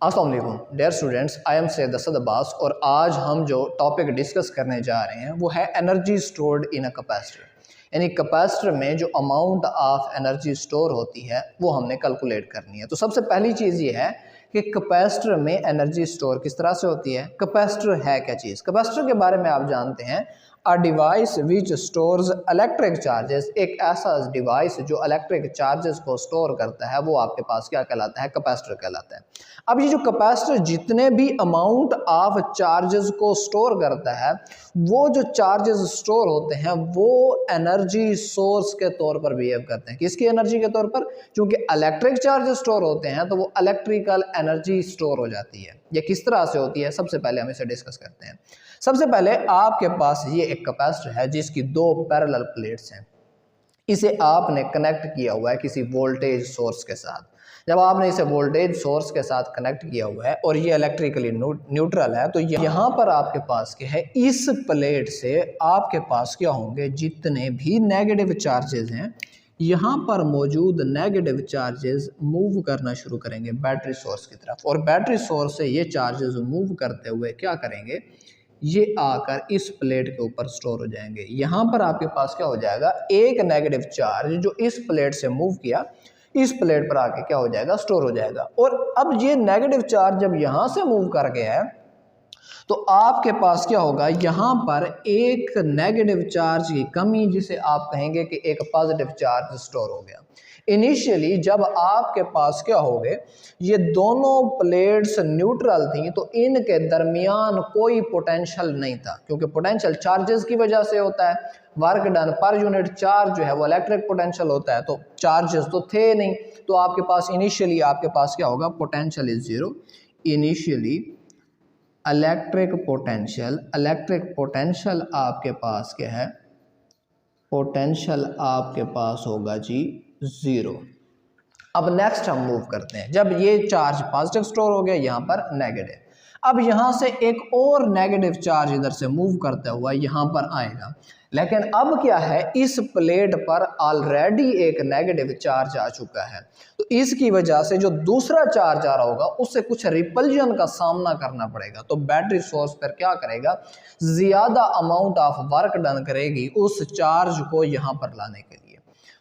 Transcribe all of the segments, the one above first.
अस्सलाम वालेकुम dear students, I am Syed Asad Abbas और आज हम जो टॉपिक डिस्कस करने जा रहे हैं वो है energy stored in a capacitor. यानी कैपेसिटर में जो अमाउंट ऑफ एनर्जी स्टोर होती है वो हमने कैलकुलेट करनी है। तो सबसे पहली चीज़ ये है कि कैपेसिटर में एनर्जी स्टोर किस तरह से होती है। कैपेसिटर है क्या चीज़? कैपेसिटर के बारे में आप जानते हैं, a device which stores electric charges. एक ऐसा डिवाइस जो इलेक्ट्रिक चार्जेस को स्टोर करता है वो आपके पास क्या कहलाता है? कैपेसिटर कहलाता है। अब ये जो कैपेसिटर जितने भी अमाउंट ऑफ चार्जेस को स्टोर करता है, वो जो चार्जेस स्टोर होते हैं वो एनर्जी सोर्स के तौर पर बिहेव करते हैं। किसकी एनर्जी के तौर पर? क्योंकि इलेक्ट्रिक चार्जेस स्टोर होते हैं तो वो इलेक्ट्रिकल एनर्जी स्टोर हो जाती है। ये किस तरह से होती है, सबसे पहले हम इसे डिस्कस करते हैं। सबसे पहले आपके पास ये एक कैपेसिटर है जिसकी दो पैरेलल प्लेट्स हैं। इसे आपने कनेक्ट किया हुआ है किसी वोल्टेज सोर्स के साथ। जब आपने इसे वोल्टेज सोर्स के साथ कनेक्ट किया हुआ है और ये इलेक्ट्रिकली न्यूट्रल है, तो यहाँ पर आपके पास क्या है, इस प्लेट से आपके पास क्या होंगे, जितने भी नेगेटिव चार्जेस हैं यहाँ पर मौजूद नेगेटिव चार्जेस मूव करना शुरू करेंगे बैटरी सोर्स की तरफ, और बैटरी सोर्स से ये चार्जेस मूव करते हुए क्या करेंगे, ये आकर इस प्लेट के ऊपर स्टोर हो जाएंगे। यहाँ पर आपके पास क्या हो जाएगा, एक नेगेटिव चार्ज जो इस प्लेट से मूव किया, इस प्लेट पर आके क्या हो जाएगा, स्टोर हो जाएगा। और अब ये नेगेटिव चार्ज जब यहाँ से मूव कर गया है तो आपके पास क्या होगा, यहाँ पर एक नेगेटिव चार्ज की कमी, जिसे आप कहेंगे कि एक पॉजिटिव चार्ज स्टोर हो गया। इनिशियली जब आपके पास क्या हो गए, ये दोनों प्लेट्स न्यूट्रल थी तो इनके दरमियान कोई पोटेंशियल नहीं था, क्योंकि पोटेंशियल चार्जेस की वजह से होता है। Work done per unit charge जो है वो इलेक्ट्रिक पोटेंशियल होता है, तो चार्जेस तो थे नहीं, तो आपके पास इनिशियली आपके पास क्या होगा, potential is zero. Initially electric potential आपके पास क्या है, पोटेंशियल आपके पास होगा जी जीरो। अब नेक्स्ट हम मूव करते हैं, जब ये चार्ज पॉजिटिव स्टोर हो गया, यहाँ पर नेगेटिव। अब यहाँ से एक और नेगेटिव चार्ज इधर से मूव करता हुआ यहाँ पर आएगा, लेकिन अब क्या है, इस प्लेट पर ऑलरेडी एक नेगेटिव चार्ज आ चुका है, तो इसकी वजह से जो दूसरा चार्ज आ रहा होगा उससे कुछ रिपल्जन का सामना करना पड़ेगा। तो बैटरी सोर्स पर क्या करेगा, ज्यादा अमाउंट ऑफ वर्क डन करेगी उस चार्ज को यहाँ पर लाने के लिए।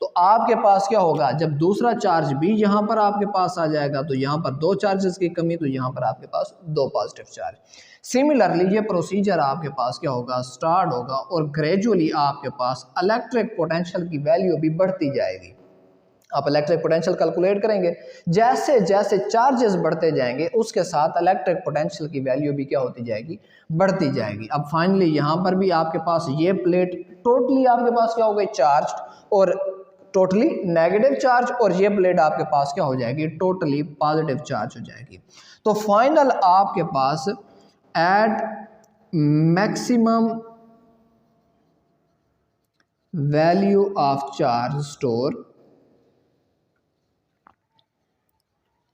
तो आपके पास क्या होगा, जब दूसरा चार्ज भी यहाँ पर आपके पास आ जाएगा तो यहाँ पर दो चार्जेस की कमी, तो यहाँ पर आपके पास दो पॉजिटिव चार्ज। सिमिलरली ये प्रोसीजर आपके पास क्या होगा, स्टार्ट होगा, और ग्रेजुअली आपके पास इलेक्ट्रिक पोटेंशियल की वैल्यू भी बढ़ती जाएगी। आप इलेक्ट्रिक पोटेंशियल कैलकुलेट करेंगे, जैसे जैसे चार्जेस बढ़ते जाएंगे उसके साथ इलेक्ट्रिक पोटेंशियल की वैल्यू भी क्या होती जाएगी, बढ़ती जाएगी। अब फाइनली यहाँ पर भी आपके पास ये प्लेट टोटली आपके पास क्या हो गई, चार्ज और टोटली नेगेटिव चार्ज, और ये प्लेट आपके पास क्या हो जाएगी, टोटली पॉजिटिव चार्ज हो जाएगी। तो फाइनल आपके पास at maximum value of charge store,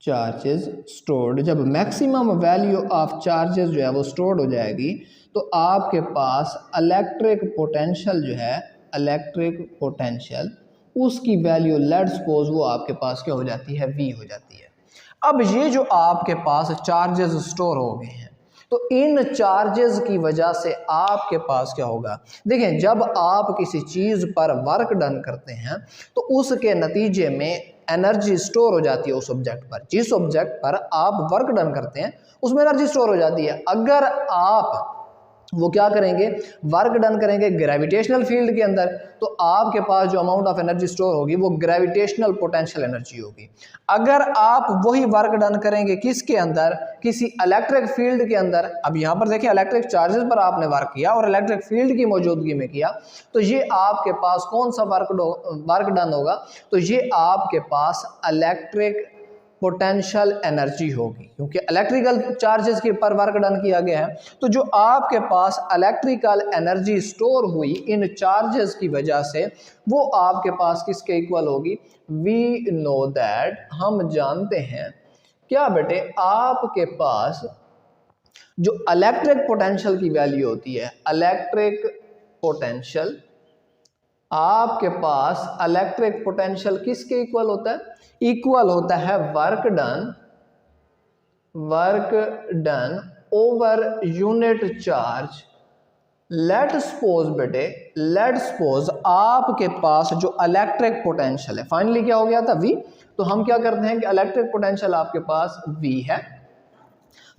charges stored, जब मैक्सिमम वैल्यू ऑफ चार्जेस जो है वो स्टोर्ड हो जाएगी तो आपके पास इलेक्ट्रिक पोटेंशियल जो है, इलेक्ट्रिक पोटेंशियल उसकी वैल्यू लेट्स सपोज वो आपके पास क्या हो जाती है, V हो जाती है। अब ये जो आपके पास चार्जेस स्टोर हो गए हैं, तो इन चार्जेस की वजह से आपके पास क्या होगा, देखें जब आप किसी चीज़ पर वर्क डन करते हैं तो उसके नतीजे में एनर्जी स्टोर हो जाती है उस ऑब्जेक्ट पर। जिस ऑब्जेक्ट पर आप वर्क डन करते हैं उसमें एनर्जी स्टोर हो जाती है। अगर आप वो क्या करेंगे, वर्क डन करेंगे ग्रेविटेशनल फील्ड के अंदर, तो आपके पास जो अमाउंट ऑफ एनर्जी स्टोर होगी वो ग्रेविटेशनल पोटेंशियल एनर्जी होगी। अगर आप वही वर्क डन करेंगे किसके अंदर, किसी इलेक्ट्रिक फील्ड के अंदर, अब यहाँ पर देखिए इलेक्ट्रिक चार्जेस पर आपने वर्क किया और इलेक्ट्रिक फील्ड की मौजूदगी में किया, तो ये आपके पास कौन सा वर्क डन होगा, तो ये आपके पास इलेक्ट्रिक पोटेंशियल एनर्जी होगी, क्योंकि इलेक्ट्रिकल चार्जेस के पर वर्क डन किया गया है। तो जो आपके पास इलेक्ट्रिकल एनर्जी स्टोर हुई इन चार्जेस की वजह से, वो आपके पास किसके इक्वल होगी, वी नो दैट, हम जानते हैं क्या बेटे, आपके पास जो इलेक्ट्रिक पोटेंशियल की वैल्यू होती है, इलेक्ट्रिक पोटेंशियल, आपके पास इलेक्ट्रिक पोटेंशियल किसके इक्वल होता है, इक्वल होता है work done work done over unit charge. Let suppose बेटे, लेट सपोज आपके पास जो इलेक्ट्रिक पोटेंशियल है, फाइनली क्या हो गया था V, तो हम क्या करते हैं कि इलेक्ट्रिक पोटेंशियल आपके पास V है।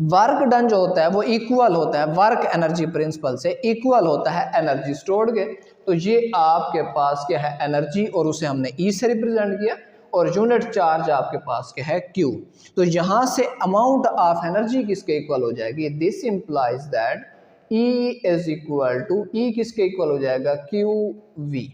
वर्क डन जो होता है वो इक्वल होता है वर्क एनर्जी प्रिंसिपल से, इक्वल होता है एनर्जी स्टोर्ड के। तो ये आपके पास क्या है एनर्जी, और उसे हमने E से रिप्रेजेंट किया, और यूनिट चार्ज आपके पास क्या है Q। तो यहां से अमाउंट ऑफ एनर्जी किसके इक्वल हो जाएगी, this implies that E is equal to, E किसके इक्वल हो जाएगा, QV।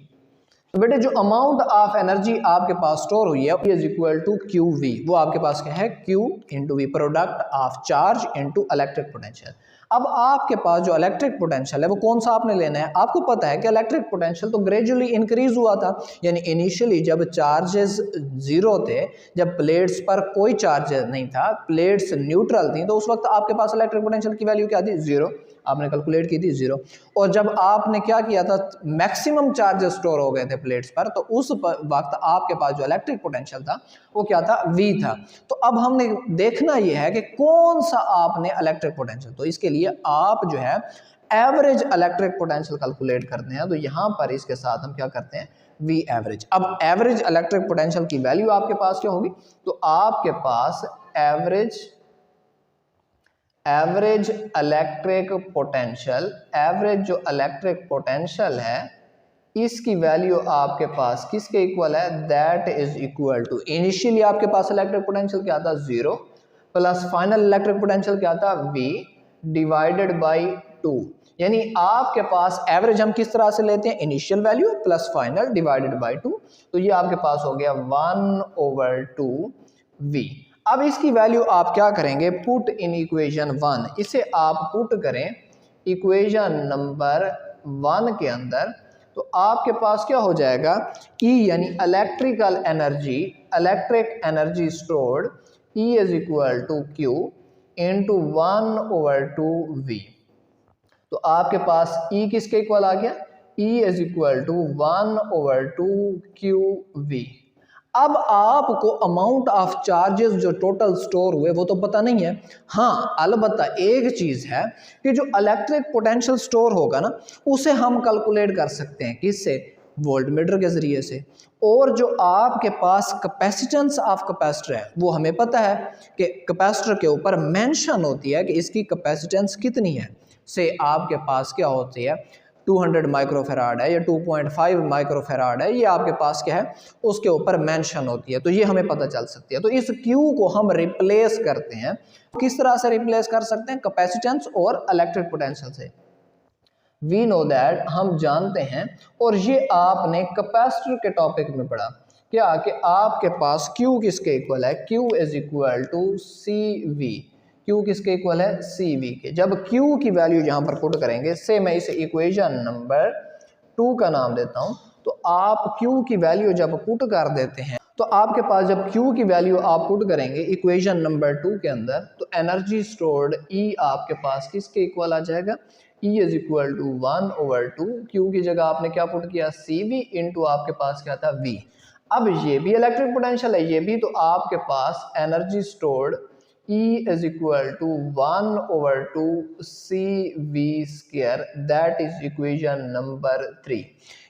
तो बेटे जो अमाउंट ऑफ एनर्जी आपके पास स्टोर हुई है इज इक्वल टू QV, वो आपके पास क्या है Q into V, product of charge into electric potential. अब आपके पास जो इलेक्ट्रिक पोटेंशियल है वो कौन सा आपने लेना है, आपको पता है कि इलेक्ट्रिक पोटेंशियल तो ग्रेजुअली इंक्रीज हुआ था, यानी इनिशियली जब चार्जेस जीरो थे, जब प्लेट्स पर कोई चार्जेस नहीं था, प्लेट्स न्यूट्रल थी, तो उस वक्त आपके पास इलेक्ट्रिक पोटेंशियल की वैल्यू क्या थी, जीरो, आपने कैलकुलेट की थी जीरो। और जब आपने क्या किया था, मैक्सिमम चार्जेस स्टोर हो गए थे प्लेट्स पर, तो उस वक्त आपके पास जो इलेक्ट्रिक पोटेंशियल था वो क्या था, V था। तो अब हमने देखना यह है कि कौन सा आपने इलेक्ट्रिक पोटेंशियल, तो इसके लिए आप जो है एवरेज इलेक्ट्रिक पोटेंशियल कैलकुलेट करते हैं। तो यहां पर इसके साथ हम क्या करते हैं, V एवरेज। अब एवरेज इलेक्ट्रिक पोटेंशियल की वैल्यू आपके पास क्या होगी, तो आपके पास एवरेज इलेक्ट्रिक पोटेंशियल, एवरेज जो इलेक्ट्रिक पोटेंशियल है इसकी वैल्यू आपके पास किसके इक्वल है, that is equal to, initially आपके पास इलेक्ट्रिक पोटेंशियल क्या था, zero, plus final electric potential क्या था, V डिवाइडेड बाई 2। यानी आपके पास एवरेज हम किस तरह से लेते हैं, initial value plus final divided by 2, तो ये आपके पास हो गया 1/2V। अब इसकी वैल्यू आप क्या करेंगे, पुट इन इक्वेशन 1, इसे आप पुट करें इक्वेशन नंबर 1 के अंदर, तो आपके पास क्या हो जाएगा, E यानी electrical energy, electric energy stored, E is equal to Q into 1/2V। तो आपके पास E किसके इक्वल आ गया, E is equal to 1/2QV। अब आपको अमाउंट ऑफ चार्जेस जो टोटल स्टोर हुए वो तो पता नहीं है, हाँ अलबत्ता एक चीज है कि जो इलेक्ट्रिक पोटेंशियल स्टोर होगा ना उसे हम कैलकुलेट कर सकते हैं, किससे, वोल्टमीटर के जरिए से। और जो आपके पास कैपेसिटेंस ऑफ कैपेसिटर है वो हमें पता है कि कैपेसिटर के ऊपर मेंशन होती है कि इसकी कैपेसिटेंस कितनी है, से आपके पास क्या होती है, 200 माइक्रोफेराड है या 2.5 माइक्रोफेराड है, ये आपके पास क्या है उसके ऊपर मेंशन होती है, तो ये हमें पता चल सकती है। तो इस Q को हम रिप्लेस करते हैं, किस तरह से रिप्लेस कर सकते हैं, कैपेसिटेंस और इलेक्ट्रिक पोटेंशियल से। वी नो दैट, हम जानते हैं, और ये आपने कैपेसिटर के टॉपिक में पढ़ा क्या, कि आपके पास Q किसके इक्वल है, Q is equal to CV। Q किसके इक्वल है, CV के। जब Q की वैल्यू यहाँ पर पुट करेंगे, से मैं इसे इक्वेशन नंबर 2 का नाम देता हूँ, तो आप Q की वैल्यू जब पुट कर देते हैं, तो आपके पास जब Q की वैल्यू आप पुट करेंगे इक्वेशन नंबर 2 के अंदर, तो एनर्जी स्टोर्ड E आपके पास किसके इक्वल आ जाएगा, E is equal to 1/2, Q की जगह आपने क्या पुट किया, CV इंटू आपके पास क्या था, V। अब ये भी इलेक्ट्रिक पोटेंशियल है, ये भी, तो आपके पास energy stored E is equal to 1/2 CV square, that is equation number 3।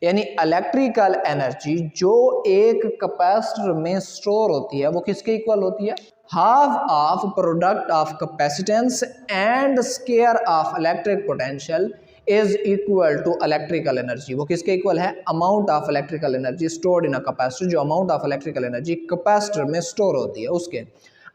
यानी इलेक्ट्रिकल एनर्जी जो एक कैपेसिटर में स्टोर होती है वो किसके इक्वल होती है, half of product of capacitance and square of electric potential is equal to electrical energy. वो किसके इक्वल है, amount of electrical energy stored in a capacitor, जो amount of electrical energy capacitor में स्टोर होती है उसके।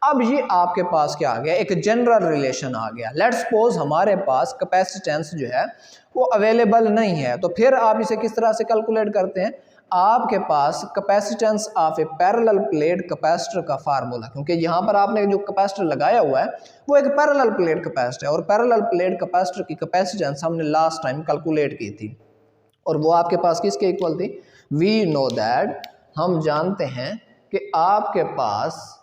अब ये आपके पास क्या आ गया, एक जनरल रिलेशन आ गया। लेट्स सपोज हमारे पास कैपेसिटेंस जो है वो अवेलेबल नहीं है, तो फिर आप इसे किस तरह से कैलकुलेट करते हैं, आपके पास capacitance of a parallel plate capacitor का फार्मूला, क्योंकि यहाँ पर आपने जो कैपेसिटर लगाया हुआ है वो एक पैरेलल प्लेट कैपेसिटर है, और पैरेलल प्लेट कैपेसिटर की कैपेसिटेंस हमने लास्ट टाइम कैलकुलेट की थी, और वो आपके पास किसके इक्वल थी, वी नो दैट, हम जानते हैं कि आपके पास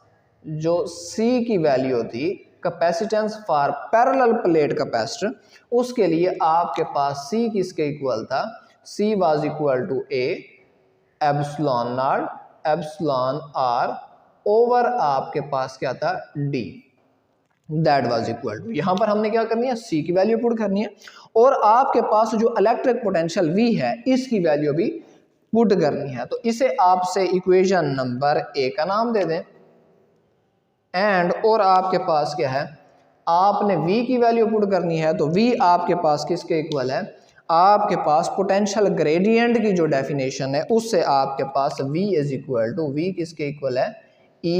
जो C की वैल्यू थी, capacitance for parallel plate capacitor, उसके लिए आपके पास C किसके इक्वल था, C was equal to A epsilon naught epsilon R over आपके पास क्या था, D। That was equal to, यहाँ पर हमने क्या करनी है, सी की वैल्यू पुट करनी है और आपके पास जो इलेक्ट्रिक पोटेंशियल वी है इसकी वैल्यू भी पुट करनी है। तो इसे आपसे इक्वेशन नंबर ए का नाम दे दें एंड और आपके पास क्या है, आपने v की वैल्यू पुट करनी है। तो v आपके पास किसके इक्वल है, आपके पास पोटेंशियल ग्रेडियंट की जो डेफिनेशन है उससे आपके पास v is equal to, v किसके इक्वल है, E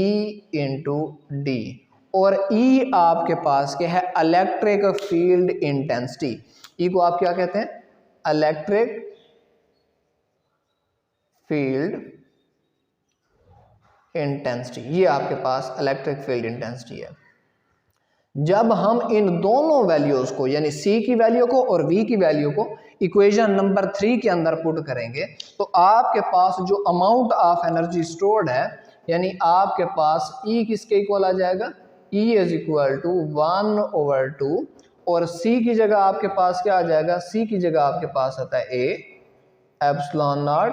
इंटू डी, और E आपके पास क्या है, इलेक्ट्रिक फील्ड इंटेंसिटी। E को आप क्या कहते हैं, इलेक्ट्रिक फील्ड इंटेंसिटी, ये आपके पास इलेक्ट्रिक फील्ड इंटेंसिटी है। जब हम इन दोनों वैल्यूज को यानी C की वैल्यू को और V की वैल्यू को इक्वेशन नंबर 3 के अंदर पुट करेंगे तो आपके पास जो अमाउंट ऑफ एनर्जी स्टोर्ड है यानी आपके पास E किसके इक्वल आ जाएगा, E इज इक्वल टू 1/2 और C की जगह आपके पास क्या आ जाएगा, C की जगह आपके पास आता है A epsilon naught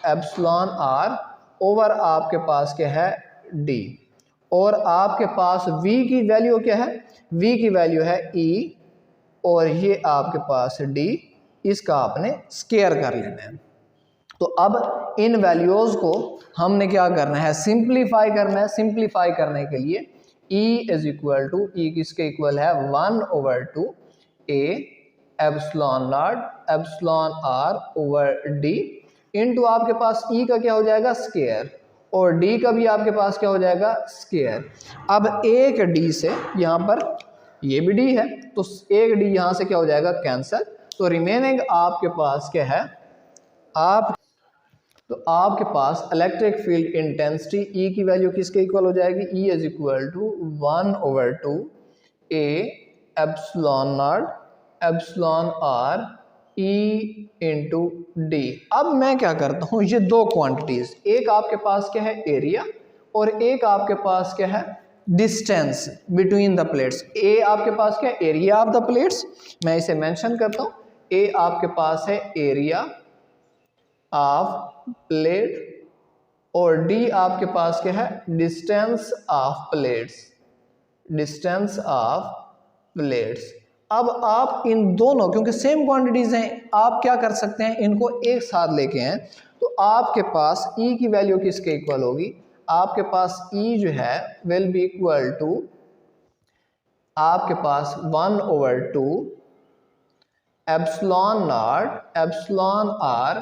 epsilon R over आपके पास क्या है D, और आपके पास V की वैल्यू क्या है, V की वैल्यू है E और ये आपके पास D, इसका आपने स्क्वायर कर लेना है। तो अब इन वैल्यूज को हमने क्या करना है, सिंप्लीफाई करना है। सिंप्लीफाई करने के लिए E is equal to, E किसके इक्वल है, 1/2 A epsilon naught epsilon R over D into आपके पास E का क्या हो जाएगा, स्क्वायर, और D का भी आपके पास क्या हो जाएगा, स्क्वायर। अब एक D से यहाँ पर ये भी D है तो एक D यहाँ से क्या हो जाएगा, कैंसिल, तो रिमेनिंग आपके पास क्या है, तो आपके पास इलेक्ट्रिक फील्ड इंटेंसिटी E की वैल्यू किसके इक्वल हो जाएगी, E is equal to 1/2 A epsilon naught epsilon R E into D. अब मैं क्या करता हूँ, ये दो क्वांटिटीज, एक आपके पास क्या है एरिया और एक आपके पास क्या है डिस्टेंस बिटवीन द प्लेट्स। ए आपके पास क्या है, एरिया ऑफ द प्लेट्स, मैं इसे मेंशन करता हूँ, ए आपके पास है एरिया ऑफ प्लेट और डी आपके पास क्या है, distance of plates, distance of plates. अब आप इन दोनों, क्योंकि सेम क्वांटिटीज हैं, आप क्या कर सकते हैं, इनको एक साथ लेके हैं तो आपके पास E की वैल्यू किसके इक्वल होगी, आपके पास E जो है विल बी इक्वल टू आपके पास 1/2 epsilon naught epsilon R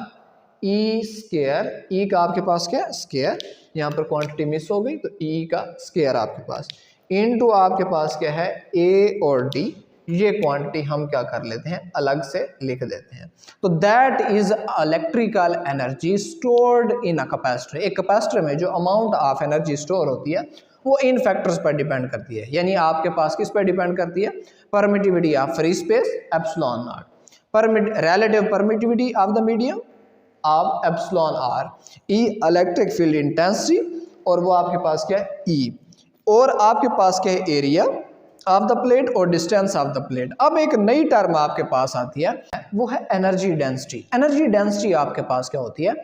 E square, E का आपके पास क्या स्क्वायर, यहाँ पर क्वांटिटी मिस हो गई तो E का स्क्वायर आपके पास, इनटू आपके पास क्या है A और D, ये क्वांटिटी हम क्या कर लेते हैं, अलग से लिख देते हैं। तो that is electrical energy stored in a capacitor. एक कैपेसिटर में जो अमाउंट ऑफ एनर्जी स्टोर होती है वो इन फैक्टर्स पर डिपेंड करती है, यानी आपके पास किस पर डिपेंड करती है, permittivity of free space epsilon not, relative permittivity of the medium of epsilon R, E electric field intensity और वो आपके पास क्या है E, और आपके पास क्या है एरिया ऑफ द प्लेट और डिस्टेंस ऑफ द प्लेट। अब एक नई टर्म आपके पास आती है, वो है एनर्जी डेंसिटी। एनर्जी डेंसिटी आपके पास क्या होती है,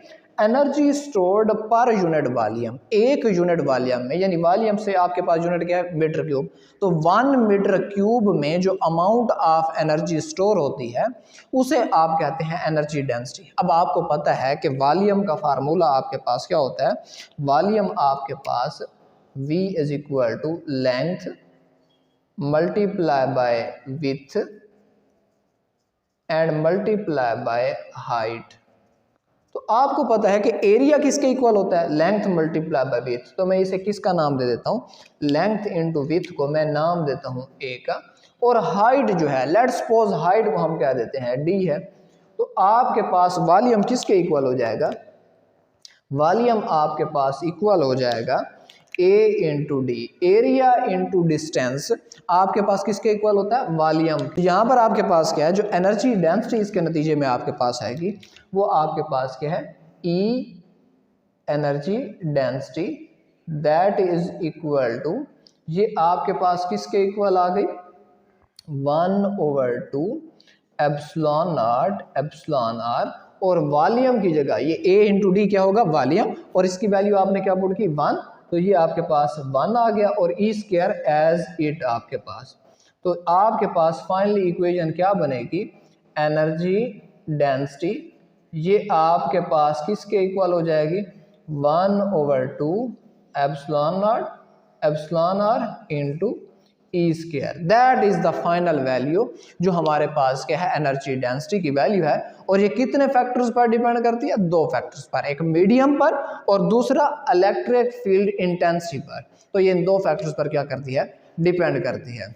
energy stored per unit volume, एक यूनिट वॉल्यूम में, यानी वॉल्यूम से आपके पास यूनिट क्या है, मीटर क्यूब, तो 1 मीटर क्यूब में जो अमाउंट ऑफ एनर्जी स्टोर होती है उसे आप कहते हैं एनर्जी डेंसिटी। अब आपको पता है कि वॉल्यूम का फार्मूला आपके पास क्या होता है, वॉल्यूम आपके पास V is equal to length multiply by width and multiply by height. तो आपको पता है कि एरिया किसके इक्वल होता है, लेंथ मल्टीप्लाई बाय विड्थ, तो मैं इसे किसका नाम दे देता हूँ, लेंथ इनटू विड्थ को मैं नाम देता हूँ A का, और हाइट जो है, लेट्स सपोज हाइट को हम क्या देते हैं D है, तो आपके पास वॉल्यूम किसके इक्वल हो जाएगा, वॉल्यूम आपके पास इक्वल हो जाएगा A into D, area into distance आपके पास किसके इक्वल होता है, वॉल्यूम। यहाँ पर आपके पास क्या है, जो एनर्जी डेंसिटी इसके नतीजे में आपके पास आएगी वो आपके पास क्या है, E energy density that is equal to, ये आपके पास किसके इक्वल आ गई, 1/2 एप्सिलॉन नॉट एप्सिलॉन R, और वॉल्यूम की जगह ये A इंटू डी क्या होगा, वॉल्यूम, और इसकी वैल्यू आपने क्या पुट की 1, तो ये आपके पास 1 आ गया और ई स्क्वायर एज इट आपके पास। तो आपके पास फाइनली इक्वेशन क्या बनेगी, एनर्जी डेंसिटी ये आपके पास किसके इक्वल हो जाएगी, 1/2 epsilon R into E square. That is the final value जो हमारे पास क्या है, एनर्जी डेंसिटी की वैल्यू है। और ये कितने फैक्टर्स पर डिपेंड करती है, 2 फैक्टर्स पर, एक मीडियम पर और दूसरा इलेक्ट्रिक फील्ड इंटेंसिटी पर। तो ये इन 2 फैक्टर्स पर क्या करती है, डिपेंड करती है।